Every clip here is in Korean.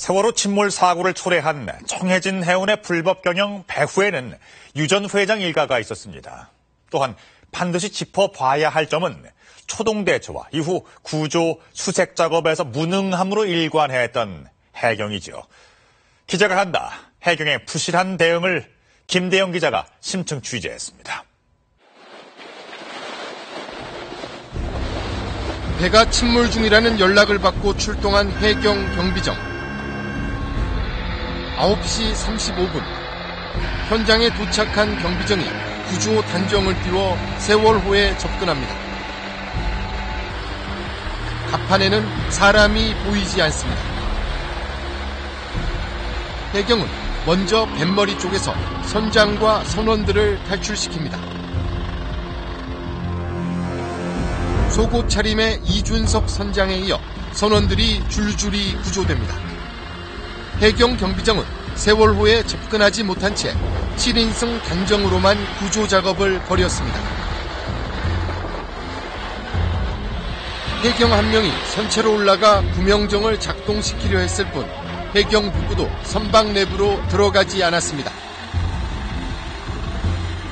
세월호 침몰 사고를 초래한 청해진 해운의 불법 경영 배후에는 유 전 회장 일가가 있었습니다. 또한 반드시 짚어봐야 할 점은 초동대처와 이후 구조 수색 작업에서 무능함으로 일관했던 해경이죠. 기자가 한다. 해경의 부실한 대응을 김대영 기자가 심층 취재했습니다. 배가 침몰 중이라는 연락을 받고 출동한 해경 경비정. 9시 35분 현장에 도착한 경비정이 구조 단정을 띄워 세월호에 접근합니다. 갑판에는 사람이 보이지 않습니다. 해경은 먼저 뱃머리 쪽에서 선장과 선원들을 탈출시킵니다. 속옷 차림의 이준석 선장에 이어 선원들이 줄줄이 구조됩니다. 해경 경비정은 세월호에 접근하지 못한 채 7인승 단정으로만 구조 작업을 벌였습니다. 해경 한 명이 선체로 올라가 구명정을 작동시키려 했을 뿐 해경 누구도 선박 내부로 들어가지 않았습니다.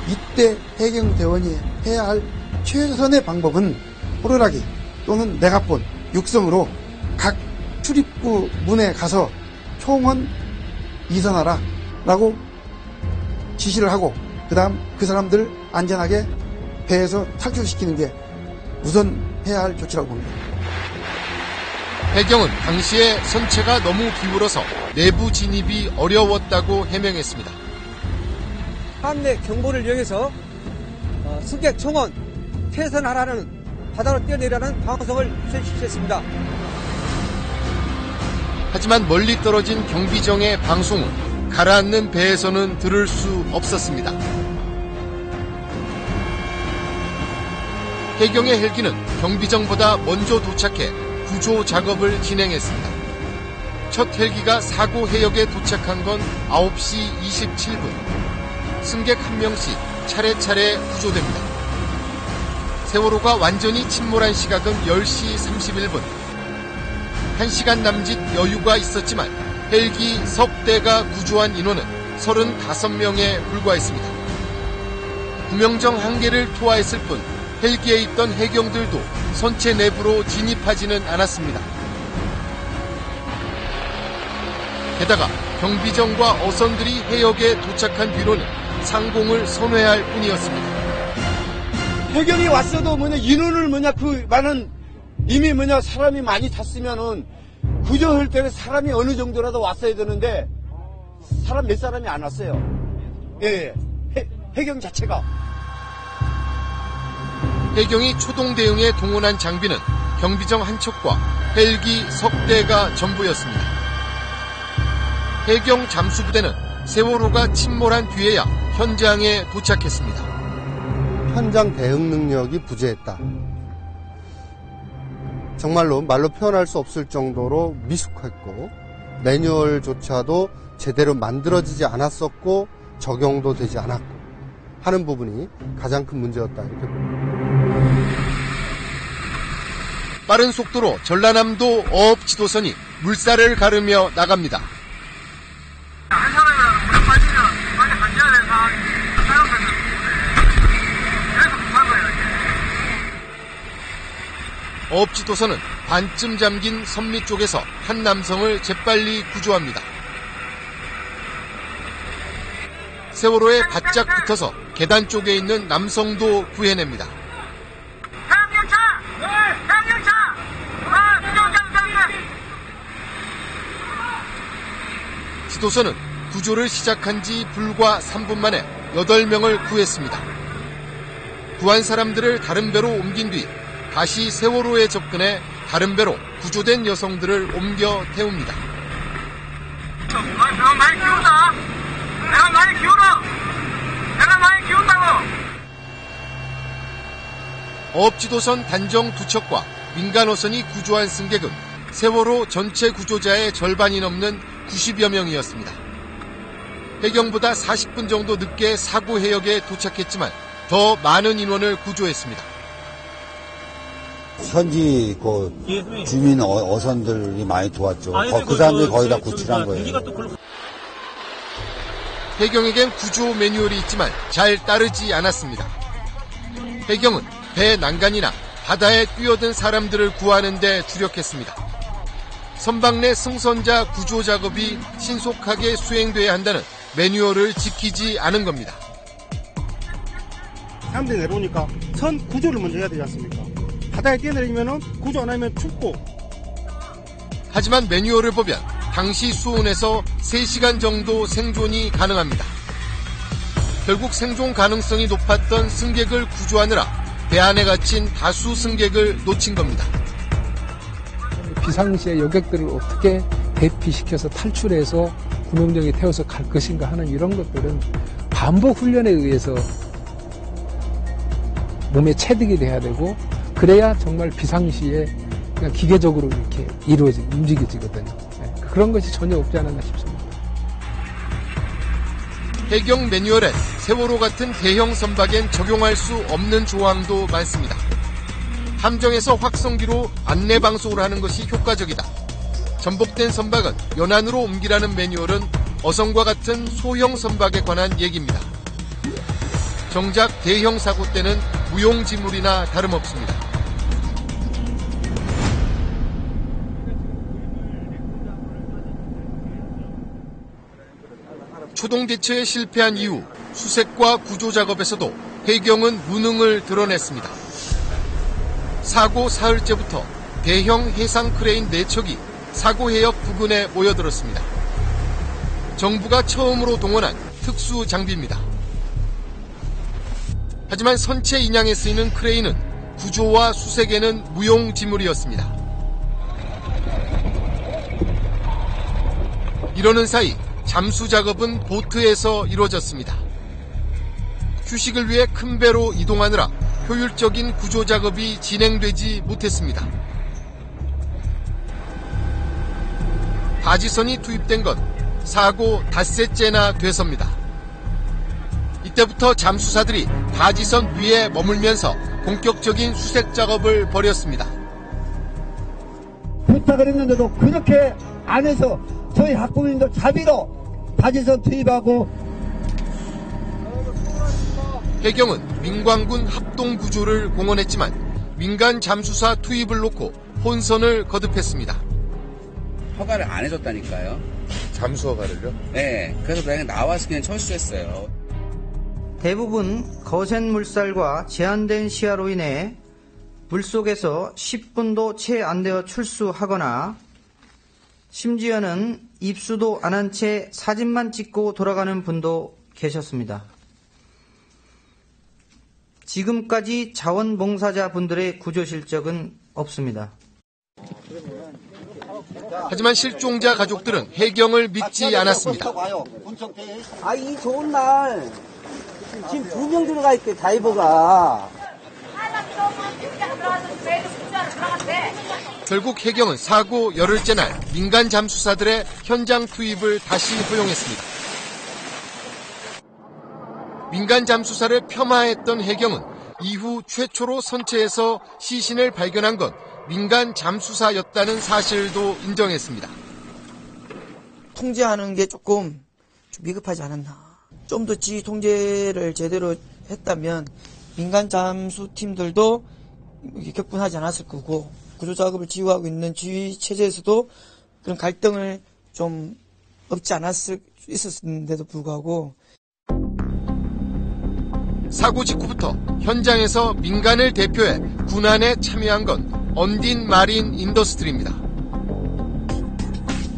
이때 해경대원이 해야 할 최선의 방법은 호루라기 또는 메가폰, 육성으로 각 출입구 문에 가서 총원 이선하라 라고 지시를 하고 그다음 그 사람들 안전하게 배에서 탈출시키는 게 우선 해야 할 조치라고 봅니다. 해경은 당시에 선체가 너무 기울어서 내부 진입이 어려웠다고 해명했습니다. 함내 경보를 이용해서 승객 총원 퇴선하라는 바다로 뛰어내라는 방송을 수행시켰습니다. 하지만 멀리 떨어진 경비정의 방송은 가라앉는 배에서는 들을 수 없었습니다. 해경의 헬기는 경비정보다 먼저 도착해 구조 작업을 진행했습니다. 첫 헬기가 사고 해역에 도착한 건 9시 27분. 승객 한 명씩 차례차례 구조됩니다. 세월호가 완전히 침몰한 시각은 10시 31분. 1시간 남짓 여유가 있었지만 헬기 석 대가 구조한 인원은 35명에 불과했습니다. 구명정 한 개를 투하했을 뿐 헬기에 있던 해경들도 선체 내부로 진입하지는 않았습니다. 게다가 경비정과 어선들이 해역에 도착한 뒤로는 상공을 선회할 뿐이었습니다. 해경이 왔어도 인원을 그 많은 이미 사람이 많이 탔으면은 구조할 때는 사람이 어느 정도라도 왔어야 되는데 사람 몇 사람이 안 왔어요. 예, 해경 자체가. 해경이 초동 대응에 동원한 장비는 경비정 한 척과 헬기 석 대가 전부였습니다. 해경 잠수부대는 세월호가 침몰한 뒤에야 현장에 도착했습니다. 현장 대응 능력이 부재했다. 정말로 말로 표현할 수 없을 정도로 미숙했고 매뉴얼조차도 제대로 만들어지지 않았었고 적용도 되지 않았고 하는 부분이 가장 큰 문제였다 이렇게 봅니다. 빠른 속도로 전라남도 어업 지도선이 물살을 가르며 나갑니다. 한 사람이라도 물에 빠지면 빨리 건져야 되는 상황이 사용되는 부분에 그래서 급한 거예요. 어업 지도선은 반쯤 잠긴 선미 쪽에서 한 남성을 재빨리 구조합니다. 세월호에 바짝 붙어서 계단 쪽에 있는 남성도 구해냅니다. 지도선은 구조를 시작한 지 불과 3분 만에 8명을 구했습니다. 구한 사람들을 다른 배로 옮긴 뒤 다시 세월호에 접근해 다른 배로 구조된 여성들을 옮겨 태웁니다. 내가 많이 키운다. 내가 많이 키운다. 내가 많이 키운다고. 어업지도선 단정 두 척과 민간어선이 구조한 승객은 세월호 전체 구조자의 절반이 넘는 90여 명이었습니다. 해경보다 40분 정도 늦게 사고 해역에 도착했지만 더 많은 인원을 구조했습니다. 현지 주민 어선들이 많이 도왔죠. 그 사람들이 거의 다 구출한 거예요. 해경에겐 구조 매뉴얼이 있지만 잘 따르지 않았습니다. 해경은 배 난간이나 바다에 뛰어든 사람들을 구하는 데 주력했습니다. 선박 내 승선자 구조 작업이 신속하게 수행돼야 한다는 매뉴얼을 지키지 않은 겁니다. 사람들이 내려오니까 선 구조를 먼저 해야 되지 않습니까? 바다에 뛰어내리면 구조 안 하면 춥고. 하지만 매뉴얼을 보면 당시 수온에서 3시간 정도 생존이 가능합니다. 결국 생존 가능성이 높았던 승객을 구조하느라 배 안에 갇힌 다수 승객을 놓친 겁니다. 비상시에 여객들을 어떻게 대피시켜서 탈출해서 구명정에 태워서 갈 것인가 하는 이런 것들은 반복 훈련에 의해서 몸에 체득이 돼야 되고, 그래야 정말 비상시에 그냥 기계적으로 이렇게 움직여지거든요. 그런 것이 전혀 없지 않았나 싶습니다. 해경 매뉴얼에 세월호 같은 대형 선박엔 적용할 수 없는 조항도 많습니다. 함정에서 확성기로 안내 방송을 하는 것이 효과적이다. 전복된 선박은 연안으로 옮기라는 매뉴얼은 어선과 같은 소형 선박에 관한 얘기입니다. 정작 대형 사고 때는 무용지물이나 다름없습니다. 초동 대처에 실패한 이후 수색과 구조 작업에서도 해경은 무능을 드러냈습니다. 사고 사흘째부터 대형 해상 크레인 4척이 사고 해역 부근에 모여들었습니다. 정부가 처음으로 동원한 특수 장비입니다. 하지만 선체 인양에 쓰이는 크레인은 구조와 수색에는 무용지물이었습니다. 이러는 사이 잠수 작업은 보트에서 이루어졌습니다. 휴식을 위해 큰 배로 이동하느라 효율적인 구조 작업이 진행되지 못했습니다. 바지선이 투입된 건 사고 닷새째나 돼서입니다. 이때부터 잠수사들이 바지선 위에 머물면서 본격적인 수색 작업을 벌였습니다. 부탁을 했는데도 그렇게 안 해서 저희 학부모님도 자비로 바지선 투입하고. 해경은 민관군 합동구조를 공언했지만 민간 잠수사 투입을 놓고 혼선을 거듭했습니다. 허가를 안 해줬다니까요. 잠수 허가를요? 네, 그래서 그냥 나와서 그냥 철수했어요. 대부분 거센 물살과 제한된 시야로 인해 물속에서 10분도 채 안 되어 출수하거나 심지어는 입수도 안 한 채 사진만 찍고 돌아가는 분도 계셨습니다. 지금까지 자원봉사자 분들의 구조 실적은 없습니다. 하지만 실종자 가족들은 해경을 믿지 않았습니다. 이 좋은 날 지금 2명 들어가 있대, 다이버가. 결국 해경은 사고 열흘째 날 민간 잠수사들의 현장 투입을 다시 허용했습니다. 민간 잠수사를 폄하했던 해경은 이후 최초로 선체에서 시신을 발견한 건 민간 잠수사였다는 사실도 인정했습니다. 통제하는 게 조금 미흡하지 않았나. 좀 더 지휘 통제를 제대로 했다면 민간 잠수팀들도 격분하지 않았을 거고, 구조 작업을 지휘하고 있는 지휘 체제에서도 그런 갈등을 좀 없지 있었는데도 불구하고. 사고 직후부터 현장에서 민간을 대표해 군안에 참여한 건 언딘 마린 인더스트리입니다.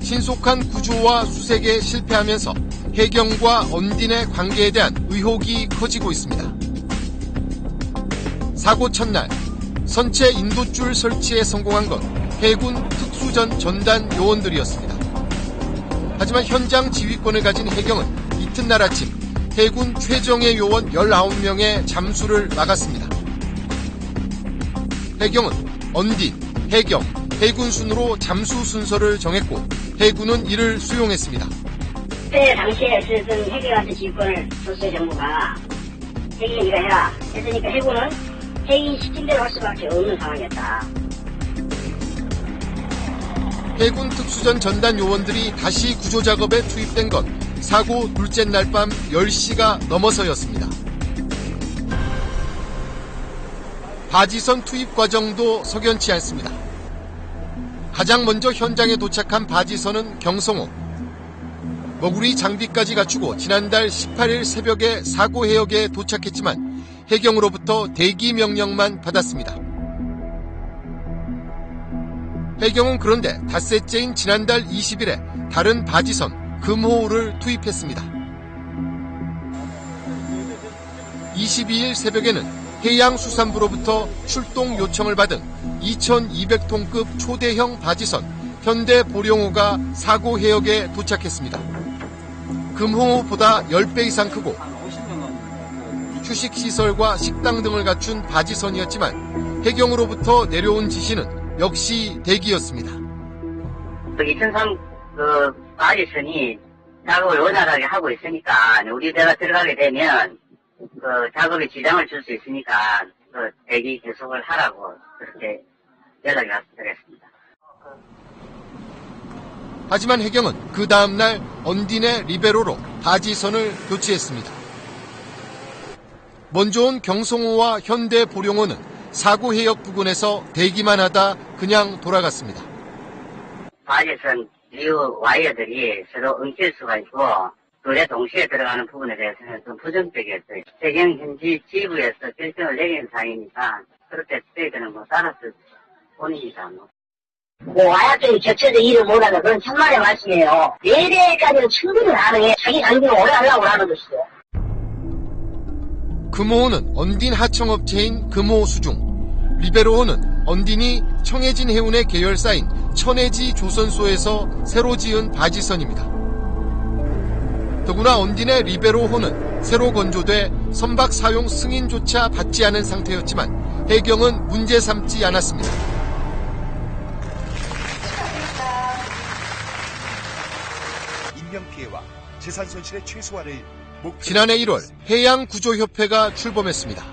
신속한 구조와 수색에 실패하면서 해경과 언딘의 관계에 대한 의혹이 커지고 있습니다. 사고 첫날 선체 인도줄 설치에 성공한 건 해군 특수전 전단 요원들이었습니다. 하지만 현장 지휘권을 가진 해경은 이튿날 아침 해군 최정예 요원 19명의 잠수를 막았습니다. 해경은 언딘, 해경, 해군 순으로 잠수 순서를 정했고 해군은 이를 수용했습니다. 그때 당시에 해경한테 지휘권을 줬어요. 정부가. 해경이 네가 해라 했으니까 해군은 해인시킨 대로 할 수밖에 없는 상황이었다. 해군 특수전 전단 요원들이 다시 구조 작업에 투입된 건 사고 둘째 날 밤 10시가 넘어서였습니다. 바지선 투입 과정도 석연치 않습니다. 가장 먼저 현장에 도착한 바지선은 경성호. 머구리 장비까지 갖추고 지난달 18일 새벽에 사고 해역에 도착했지만 해경으로부터 대기 명령만 받았습니다. 해경은 그런데 닷새째인 지난달 20일에 다른 바지선 금호를 투입했습니다. 22일 새벽에는 해양수산부로부터 출동 요청을 받은 2200톤급 초대형 바지선 현대보령호가 사고 해역에 도착했습니다. 금호보다 10배 이상 크고 휴식시설과 식당 등을 갖춘 바지선이었지만 해경으로부터 내려온 지시는 역시 대기였습니다. 2003 바지선이 작업을 원활하게 하고 있으니까 우리 배가 들어가게 되면 작업에 지장을 줄 수 있으니까 대기 계속을 하라고 그렇게 연락이 왔습니다. 하지만 해경은 그 다음날 언딘의 리베로로 바지선을 교체했습니다. 먼저 온 경성호와 현대보령호는 사고 해역 부근에서 대기만 하다 그냥 돌아갔습니다. 바지선 이후 와이어들이 서로 엉킬 수가 있고 둘에 동시에 들어가는 부분에 대해서는 좀 부정적이었어요. 해경 현지 지부에서 결정을 내리는 사항이니까 그렇게 저희들은 따라서 본인이다. 와이어들이 겹쳐서 일을 못하는 그런 천만의 말씀이에요. 4대까지는 충분히 가능해. 자기 강도를 오래 하려고 하는 것이죠. 금호호는 언딘 하청업체인 금호수중, 리베로호는 언딘이 청해진 해운의 계열사인 천해지 조선소에서 새로 지은 바지선입니다. 더구나 언딘의 리베로호는 새로 건조돼 선박 사용 승인조차 받지 않은 상태였지만 해경은 문제 삼지 않았습니다. 인명피해와 재산 손실의 최소화를 지난해 1월 해양구조협회가 출범했습니다.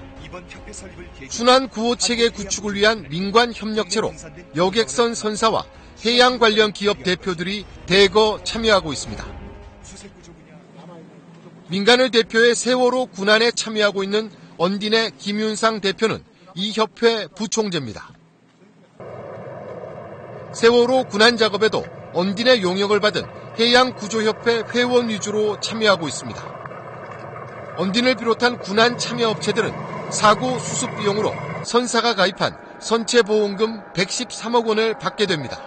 순환 구호체계 구축을 위한 민관 협력체로 여객선 선사와 해양 관련 기업 대표들이 대거 참여하고 있습니다. 민간을 대표해 세월호 군안에 참여하고 있는 언딘의 김윤상 대표는 이 협회 부총재입니다. 세월호 군안 작업에도 언딘의 용역을 받은 해양구조협회 회원 위주로 참여하고 있습니다. 언딘을 비롯한 군안 참여업체들은 사고 수습 비용으로 선사가 가입한 선체보험금 113억 원을 받게 됩니다.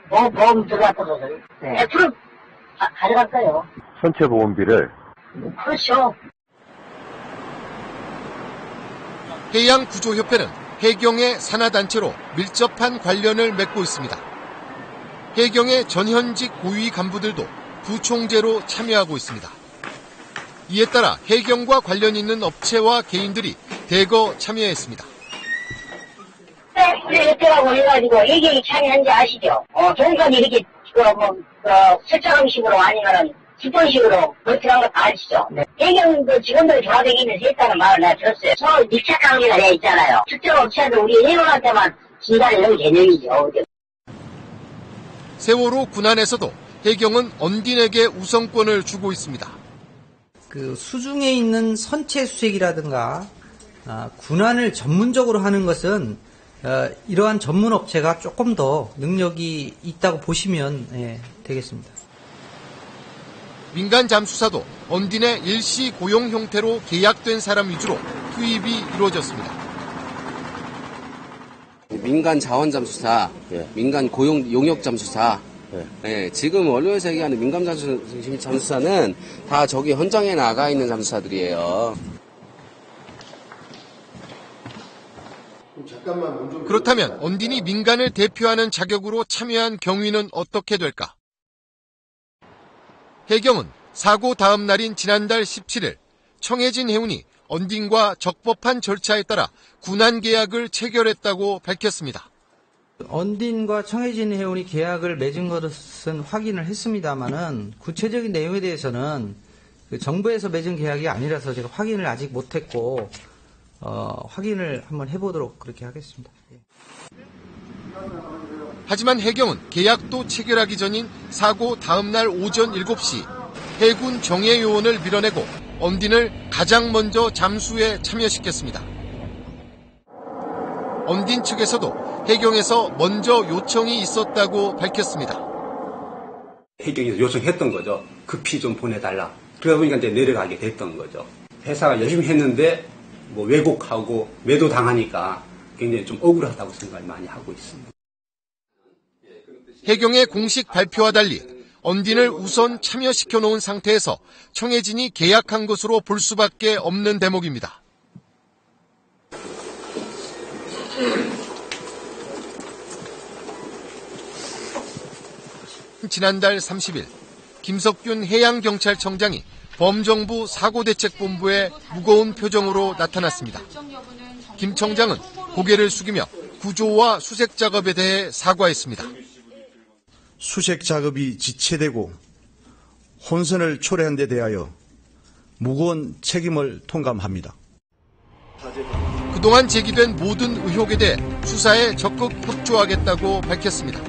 보험 들어갔다고 100% 가져갔어요. 선체보험비를? 그렇죠. 해양구조협회는 해경의 산하단체로 밀접한 관련을 맺고 있습니다. 해경의 전현직 고위 간부들도 부총재로 참여하고 있습니다. 이에 따라 해경과 관련 있는 업체와 개인들이 대거 참여했습니다. 우리 협회라고 해가지고 해경이 참여한지 아시죠? 경감이 이렇게 설정식으로 아니면은 직권식으로 그렇게 한 거 다 아시죠? 네. 해경 직원들 조합회의에서 했다는 말을 내가 들었어요. 서로 밀착 관계가 되어 있잖아요. 특정 업체도 우리 해경한테만 진단을 넣은 개념이죠. 세월호 군안에서도 해경은 언딘에게 우선권을 주고 있습니다. 수중에 있는 선체 수색이라든가 군안을 전문적으로 하는 것은 이러한 전문 업체가 조금 더 능력이 있다고 보시면 되겠습니다. 민간 잠수사도 언딘의 일시 고용 형태로 계약된 사람 위주로 투입이 이루어졌습니다. 민간 자원 잠수사, 민간 고용 용역 잠수사, 지금 언론에서 얘기하는 민간 잠수사는 다 저기 현장에 나가 있는 잠수사들이에요. 그렇다면 언딘이 민간을 대표하는 자격으로 참여한 경위는 어떻게 될까? 해경은 사고 다음 날인 지난달 17일 청해진 해운이 언딘과 적법한 절차에 따라 군안 계약을 체결했다고 밝혔습니다. 언딘과 청해진 해운이 계약을 맺은 것은 확인을 했습니다만은 구체적인 내용에 대해서는 정부에서 맺은 계약이 아니라서 제가 확인을 아직 못했고 확인을 한번 해보도록 그렇게 하겠습니다. 하지만 해경은 계약도 체결하기 전인 사고 다음 날 오전 7시 해군 정예요원을 밀어내고 언딘을 가장 먼저 잠수에 참여시켰습니다. 언딘 측에서도 해경에서 먼저 요청이 있었다고 밝혔습니다. 해경에서 요청했던 거죠. 급히 좀 보내달라. 그러다 보니까 이제 내려가게 됐던 거죠. 회사가 열심히 했는데 뭐 왜곡하고 매도당하니까 굉장히 좀 억울하다고 생각을 많이 하고 있습니다. 해경의 공식 발표와 달리 언딘을 우선 참여시켜 놓은 상태에서 청해진이 계약한 것으로 볼 수밖에 없는 대목입니다. 지난달 30일 김석균 해양경찰청장이 범정부 사고대책본부에 무거운 표정으로 나타났습니다. 김 청장은 고개를 숙이며 구조와 수색 작업에 대해 사과했습니다. 수색 작업이 지체되고 혼선을 초래한 데 대하여 무거운 책임을 통감합니다. 그동안 제기된 모든 의혹에 대해 수사에 적극 협조하겠다고 밝혔습니다.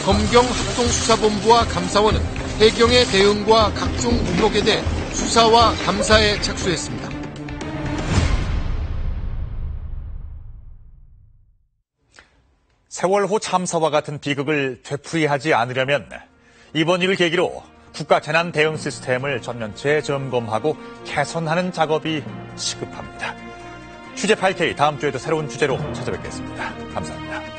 검경합동수사본부와 감사원은 해경의 대응과 각종 의혹에 대해 수사와 감사에 착수했습니다. 세월호 참사와 같은 비극을 되풀이하지 않으려면 이번 일을 계기로 국가 재난 대응 시스템을 전면 재점검하고 개선하는 작업이 시급합니다. 취재 8K 다음 주에도 새로운 주제로 찾아뵙겠습니다. 감사합니다.